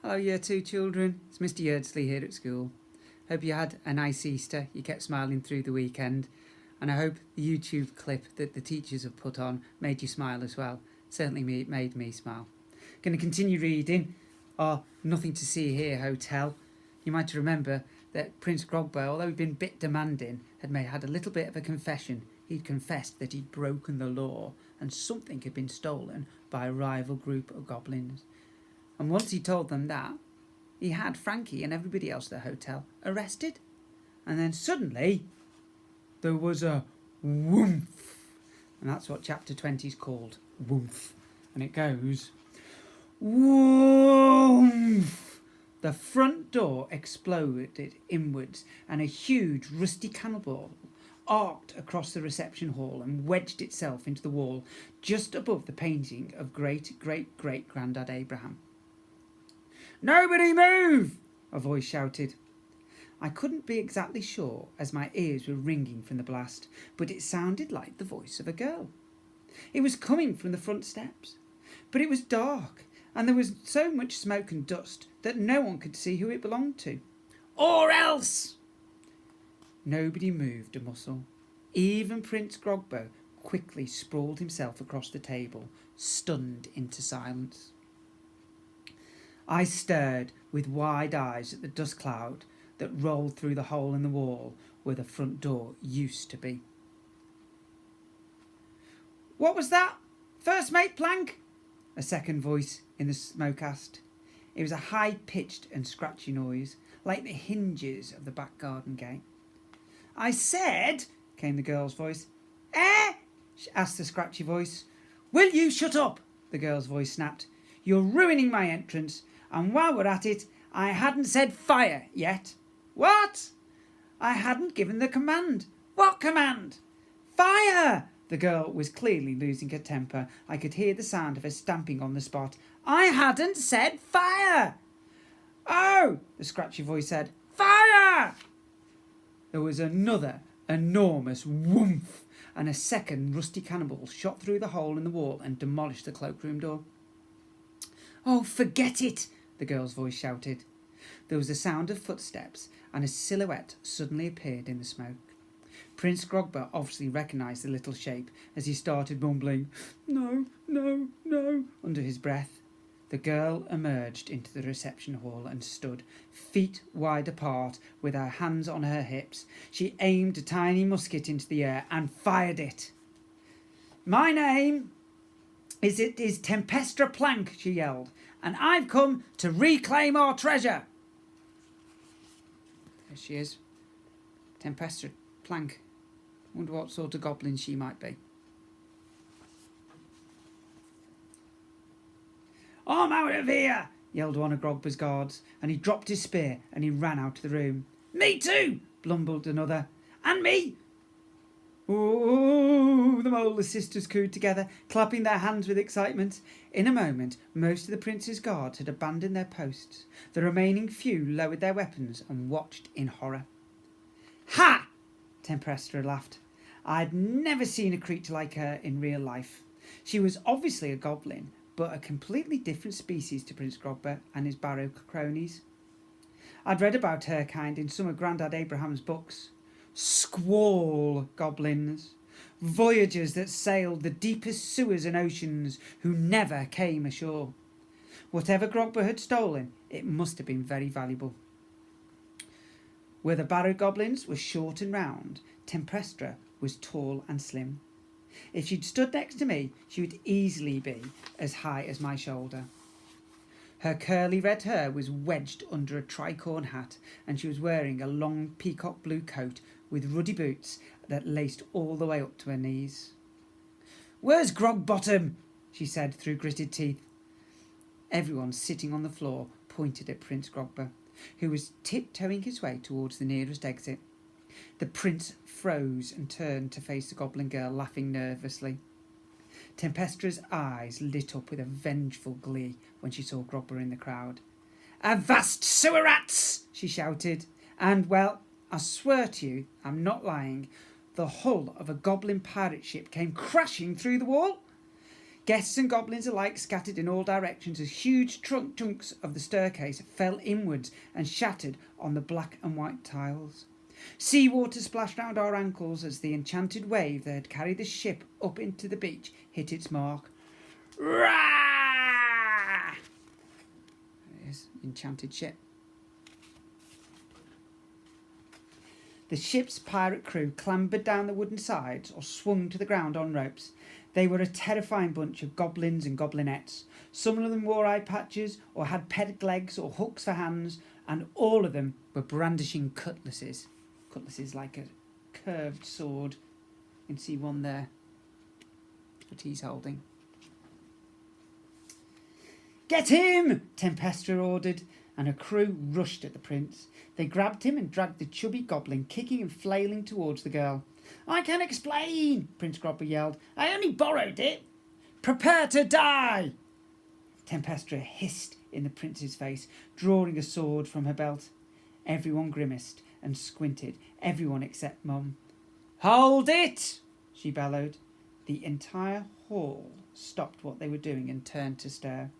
Hello, Year 2 children. It's Mr Yeardsley here at school. Hope you had a nice Easter, you kept smiling through the weekend, and I hope the YouTube clip that the teachers have put on made you smile as well. Certainly made me smile. Going to continue reading our Nothing to See Here hotel. You might remember that Prince Grogbo, although he'd been a bit demanding, had a little bit of a confession. He'd confessed that he'd broken the law and something had been stolen by a rival group of goblins. And once he told them that, he had Frankie and everybody else at the hotel arrested. And then suddenly, there was a woomph. And that's what chapter 20 is called, woomph. And it goes, woomph. The front door exploded inwards and a huge rusty cannonball arced across the reception hall and wedged itself into the wall just above the painting of great-great-great-granddad Abraham. "Nobody move!" a voice shouted. I couldn't be exactly sure as my ears were ringing from the blast, but it sounded like the voice of a girl. It was coming from the front steps, but it was dark and there was so much smoke and dust that no one could see who it belonged to. "Or else!" Nobody moved a muscle. Even Prince Grogbo quickly sprawled himself across the table, stunned into silence. I stared with wide eyes at the dust cloud that rolled through the hole in the wall where the front door used to be. "What was that? First mate plank?" a second voice in the smoke asked. It was a high-pitched and scratchy noise, like the hinges of the back garden gate. "I said," came the girl's voice. "Eh?" asked the scratchy voice. "Will you shut up?" the girl's voice snapped. "You're ruining my entrance, and while we're at it, I hadn't said fire yet." "What?" "I hadn't given the command." "What command?" "Fire!" The girl was clearly losing her temper. I could hear the sound of her stamping on the spot. "I hadn't said fire." "Oh," the scratchy voice said. "Fire!" There was another enormous whoomph, and a second rusty cannonball shot through the hole in the wall and demolished the cloakroom door. "Oh, forget it!" the girl's voice shouted. There was a sound of footsteps, and a silhouette suddenly appeared in the smoke. Prince Grogba obviously recognised the little shape as he started mumbling, "No, no, no," under his breath. The girl emerged into the reception hall and stood, feet wide apart, with her hands on her hips. She aimed a tiny musket into the air and fired it. "My name is Tempestra Plank," she yelled, "and I've come to reclaim our treasure." There she is, Tempestra Plank. Wonder what sort of goblin she might be. "I'm out of here!" yelled one of Grogba's guards, and he dropped his spear and he ran out of the room. "Me too!" blumbled another. "And me!" "Ooh!" the Molar sisters cooed together, clapping their hands with excitement. In a moment, most of the prince's guards had abandoned their posts. The remaining few lowered their weapons and watched in horror. "Ha!" Tempestra laughed. I'd never seen a creature like her in real life. She was obviously a goblin, but a completely different species to Prince Grogba and his barrow cronies. I'd read about her kind in some of Grandad Abraham's books. Squall goblins, voyagers that sailed the deepest sewers and oceans who never came ashore. Whatever Grogba had stolen, it must have been very valuable. Where the barrow goblins were short and round, Tempestra was tall and slim. If she'd stood next to me, she would easily be as high as my shoulder. Her curly red hair was wedged under a tricorn hat, and she was wearing a long peacock blue coat with ruddy boots that laced all the way up to her knees. "Where's Grogbottom?" she said through gritted teeth. Everyone sitting on the floor pointed at Prince Grogba, who was tiptoeing his way towards the nearest exit. The prince froze and turned to face the goblin girl, laughing nervously. Tempestra's eyes lit up with a vengeful glee when she saw Grogba in the crowd. "Avast, sewer rats!" she shouted, and, well, I swear to you, I'm not lying, the hull of a goblin pirate ship came crashing through the wall. Guests and goblins alike scattered in all directions as huge chunks of the staircase fell inwards and shattered on the black and white tiles. Seawater splashed round our ankles as the enchanted wave that had carried the ship up into the beach hit its mark. Rah! There's enchanted ship. The ship's pirate crew clambered down the wooden sides or swung to the ground on ropes. They were a terrifying bunch of goblins and goblinettes. Some of them wore eye patches or had peg legs or hooks for hands, and all of them were brandishing cutlasses. Cutlasses like a curved sword. You can see one there that he's holding. "Get him!" Tempestra ordered, and her crew rushed at the prince. They grabbed him and dragged the chubby goblin, kicking and flailing towards the girl. "I can explain," Prince Grobber yelled. "I only borrowed it." "Prepare to die!" Tempestra hissed in the prince's face, drawing a sword from her belt. Everyone grimaced and squinted, everyone except Mum. "Hold it!" she bellowed. The entire hall stopped what they were doing and turned to stare.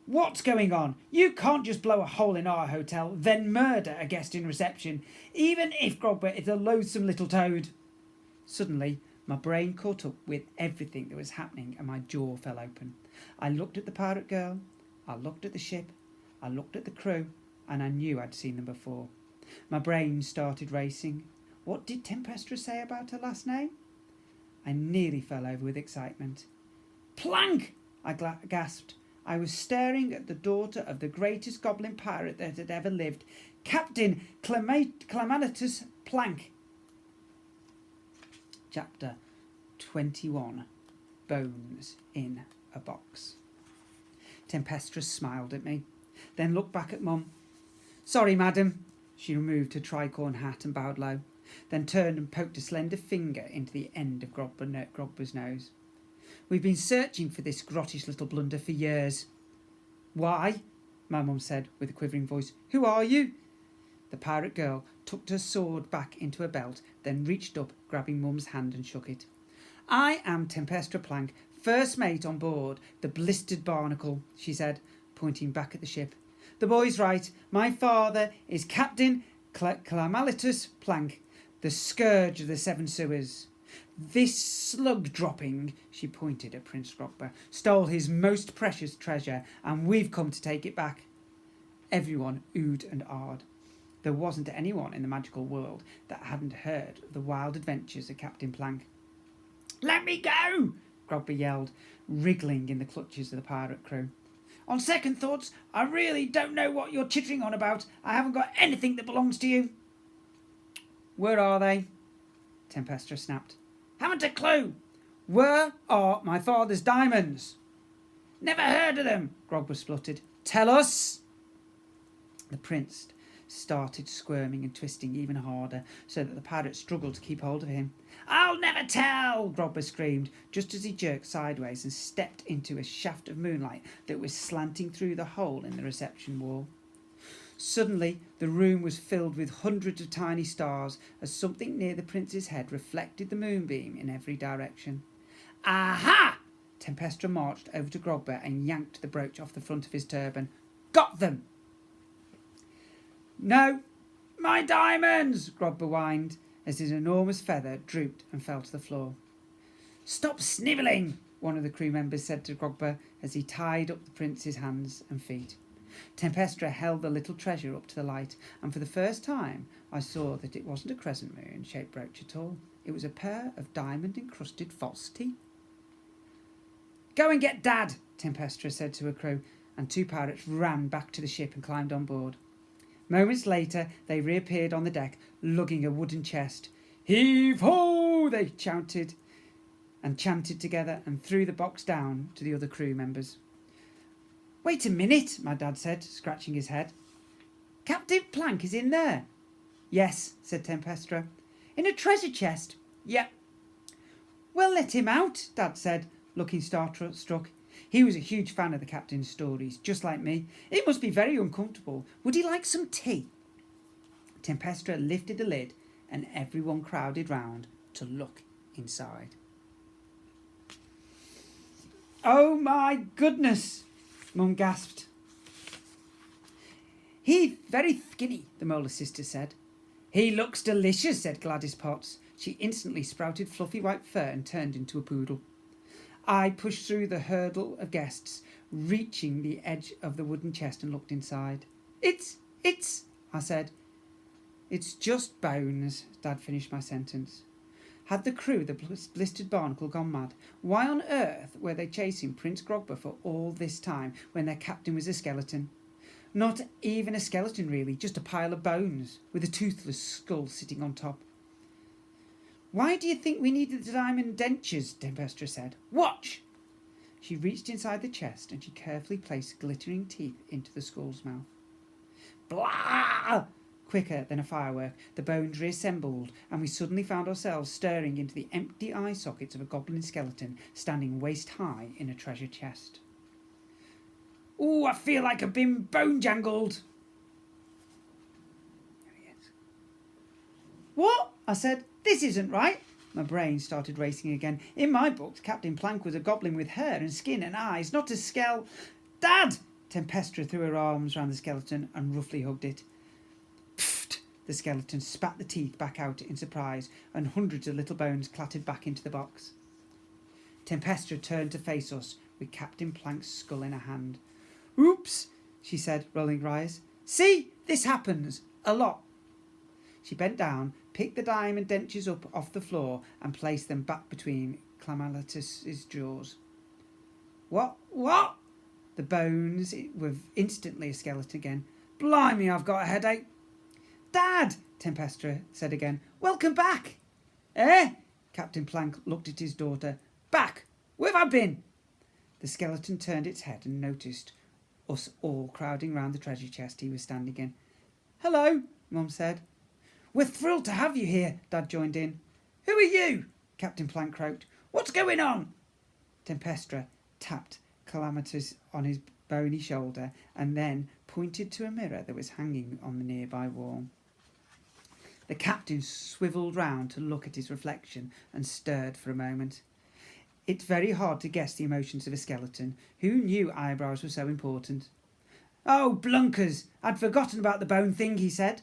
"What's going on? You can't just blow a hole in our hotel, then murder a guest in reception, even if Grobber is a loathsome little toad." Suddenly, my brain caught up with everything that was happening and my jaw fell open. I looked at the pirate girl, I looked at the ship, I looked at the crew, and I knew I'd seen them before. My brain started racing. What did Tempestra say about her last name? I nearly fell over with excitement. "Plank!" I gasped. I was staring at the daughter of the greatest goblin pirate that had ever lived, Captain Clamanitus Plank. Chapter 21. Bones in a Box. Tempestra smiled at me, then looked back at Mum. "Sorry, madam." She removed her tricorn hat and bowed low, then turned and poked a slender finger into the end of Grobber's nose. "We've been searching for this grottish little blunder for years." "Why?" my mum said with a quivering voice. "Who are you?" The pirate girl tucked her sword back into her belt, then reached up, grabbing Mum's hand and shook it. "I am Tempestra Plank, first mate on board the Blistered Barnacle," she said, pointing back at the ship. "The boy's right. My father is Captain Clamalitus Plank, the scourge of the Seven Sewers. This slug-dropping," she pointed at Prince Grobber, "stole his most precious treasure, and we've come to take it back." Everyone oohed and ahed. There wasn't anyone in the magical world that hadn't heard of the wild adventures of Captain Plank. "Let me go!" Grobber yelled, wriggling in the clutches of the pirate crew. "On second thoughts, I really don't know what you're chittering on about. I haven't got anything that belongs to you." "Where are they?" Tempestra snapped. "Haven't a clue." "Where are my father's diamonds?" "Never heard of them," Grobber spluttered. "Tell us." The prince started squirming and twisting even harder, so that the pirate struggled to keep hold of him. "I'll never tell," Grobber screamed, just as he jerked sideways and stepped into a shaft of moonlight that was slanting through the hole in the reception wall. Suddenly, the room was filled with hundreds of tiny stars as something near the prince's head reflected the moonbeam in every direction. "Aha!" Tempestra marched over to Grobber and yanked the brooch off the front of his turban. "Got them!" "No, my diamonds!" Grobber whined as his enormous feather drooped and fell to the floor. "Stop snivelling," one of the crew members said to Grobber as he tied up the prince's hands and feet. Tempestra held the little treasure up to the light, and for the first time I saw that it wasn't a crescent moon-shaped brooch at all. It was a pair of diamond-encrusted false teeth. "Go and get Dad," Tempestra said to her crew, and two pirates ran back to the ship and climbed on board. Moments later they reappeared on the deck, lugging a wooden chest. "Heave-ho!" they chanted together and threw the box down to the other crew members. "Wait a minute," my dad said, scratching his head. "Captain Plank is in there?" "Yes," said Tempestra. "In a treasure chest?" "Yep." "Well, let him out," Dad said, looking starstruck. He was a huge fan of the captain's stories, just like me. "It must be very uncomfortable. Would he like some tea?" Tempestra lifted the lid and everyone crowded round to look inside. "Oh my goodness," Mum gasped. "He very skinny," the molar sister said. "He looks delicious," said Gladys Potts. She instantly sprouted fluffy white fur and turned into a poodle. I pushed through the hurdle of guests, reaching the edge of the wooden chest and looked inside. It's, I said. "It's just bones," Dad finished my sentence. Had the crew of the blistered barnacle gone mad? Why on earth were they chasing Prince Grogber for all this time when their captain was a skeleton? Not even a skeleton really, just a pile of bones with a toothless skull sitting on top. "Why do you think we needed the diamond dentures?" Tempestra said. "Watch!" She reached inside the chest and she carefully placed glittering teeth into the skull's mouth. Blah! Quicker than a firework, the bones reassembled, and we suddenly found ourselves staring into the empty eye sockets of a goblin skeleton standing waist high in a treasure chest. "Ooh, I feel like I've been bone jangled." There he is. "What?" I said. "This isn't right." My brain started racing again. In my books, Captain Plank was a goblin with hair and skin and eyes, not a "Dad!" Tempestra threw her arms round the skeleton and roughly hugged it. Pfft! The skeleton spat the teeth back out in surprise, and hundreds of little bones clattered back into the box. Tempestra turned to face us with Captain Plank's skull in her hand. "Oops," she said, rolling her eyes. "See, this happens a lot." She bent down, picked the diamond dentures up off the floor and placed them back between Clamalatus's jaws. What? The bones were instantly a skeleton again. "Blimey, I've got a headache." "Dad," Tempestra said again. "Welcome back." "Eh?" Captain Plank looked at his daughter. "Back? Where have I been?" The skeleton turned its head and noticed us all crowding round the treasure chest he was standing in. "Hello," Mum said. "We're thrilled to have you here," Dad joined in. "Who are you?" Captain Plank croaked. "What's going on?" Tempestra tapped Calamitous on his bony shoulder and then pointed to a mirror that was hanging on the nearby wall. The captain swivelled round to look at his reflection and stared for a moment. It's very hard to guess the emotions of a skeleton. Who knew eyebrows were so important? "Oh, blunkers! I'd forgotten about the bone thing," he said.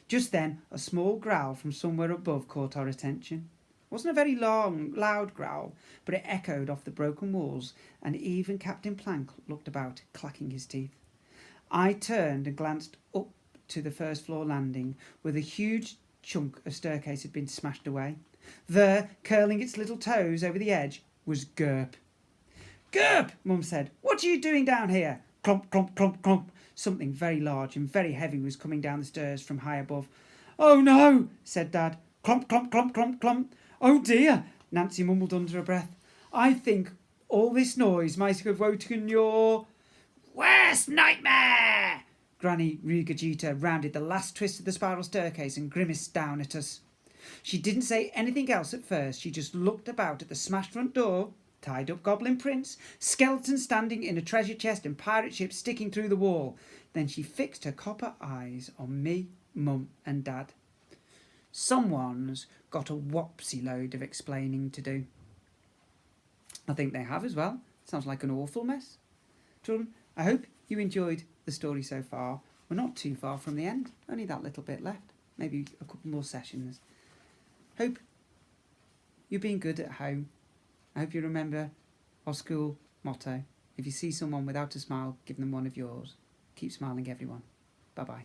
Just then, a small growl from somewhere above caught our attention. It wasn't a very loud growl, but it echoed off the broken walls, and even Captain Plank looked about, clacking his teeth. I turned and glanced up to the first floor landing, where the huge chunk of staircase had been smashed away. There, curling its little toes over the edge, was Gerp. "Gerp," Mum said, "what are you doing down here?" Clomp, clomp, clomp, clomp. Something very large and very heavy was coming down the stairs from high above. "Oh no," said Dad. Clomp, clomp, clomp, clomp, clomp. "Oh dear," Nancy mumbled under her breath. "I think all this noise might have woken your worst nightmare." Granny Rigogita rounded the last twist of the spiral staircase and grimaced down at us. She didn't say anything else at first. She just looked about at the smashed front door, tied up goblin prince, skeleton standing in a treasure chest and pirate ship sticking through the wall. Then she fixed her copper eyes on me, Mum and Dad. Someone's got a whopsy load of explaining to do. I think they have as well. Sounds like an awful mess. Children, I hope you enjoyed the story so far. We're not too far from the end. Only that little bit left. Maybe a couple more sessions. Hope you've been good at home. I hope you remember our school motto. If you see someone without a smile, give them one of yours. Keep smiling, everyone. Bye-bye.